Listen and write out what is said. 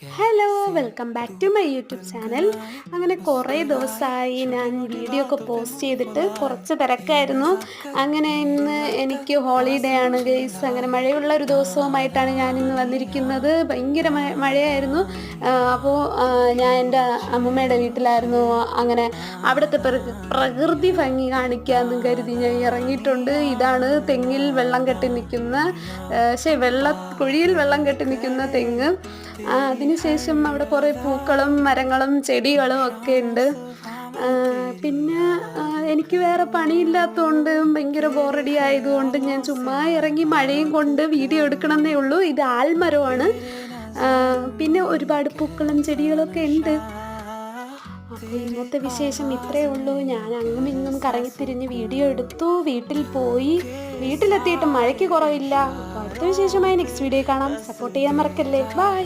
Hello, welcome back to my YouTube channel. അങ്ങനെ കുറേ ദിവസമായി ഞാൻ വീഡിയോ ഒക്കെ പോസ്റ്റ് ചെയ്തിട്ട് കുറച്ച് തിരക്കായിരുന്നു. അങ്ങനെ ഇന്ന് എനിക്ക് ഹോളിഡേ ആണ് ഗൈസ്. അങ്ങനെ മഴയുള്ള ഒരു ദിവസവുമായിട്ടാണ് ഞാൻ ഇന്ന് വന്നിരിക്കുന്നത്. ഭയങ്കര മഴയായിരുന്നു. അപ്പോൾ ഞാൻ എൻ്റെ അമ്മമ്മയുടെ വീട്ടിലായിരുന്നു. അങ്ങനെ അവിടുത്തെ പ്രകൃതി ഭംഗി കാണിക്കാമെന്ന് കരുതി ഞാൻ ഇറങ്ങിയിട്ടുണ്ട്. ഇതാണ് തെങ്ങിൽ വെള്ളം കെട്ടി നിൽക്കുന്ന കുഴിയിൽ വെള്ളം കെട്ടി നിൽക്കുന്ന തെങ്ങ്. അതിനുശേഷം അവിടെ കുറേ പൂക്കളും മരങ്ങളും ചെടികളും ഒക്കെ ഉണ്ട്. പിന്നെ എനിക്ക് വേറെ പണിയില്ലാത്തതുകൊണ്ട് ഭയങ്കര ബോറടി ആയതുകൊണ്ട് ഞാൻ ചുമ്മാ ഇറങ്ങി മഴയും കൊണ്ട് വീഡിയോ എടുക്കണമെന്നേ ഉള്ളൂ. ഇത് ആൽമരമാണ്. പിന്നെ ഒരുപാട് പൂക്കളും ചെടികളൊക്കെ ഉണ്ട്. അപ്പോൾ ഇന്നത്തെ വിശേഷം ഇത്രയേ ഉള്ളൂ. ഞാൻ അങ്ങും ഇങ്ങും കറങ്ങിത്തിരിഞ്ഞ് വീഡിയോ എടുത്തു, വീട്ടിൽ പോയി. വീട്ടിലെത്തിയിട്ട് മഴയ്ക്ക് കുറവില്ല. അപ്പോൾ അടുത്ത വിശേഷമായി നെക്സ്റ്റ് വീഡിയോ കാണാം. സപ്പോർട്ട് ചെയ്യാൻ മറക്കല്ലേ. ബൈ.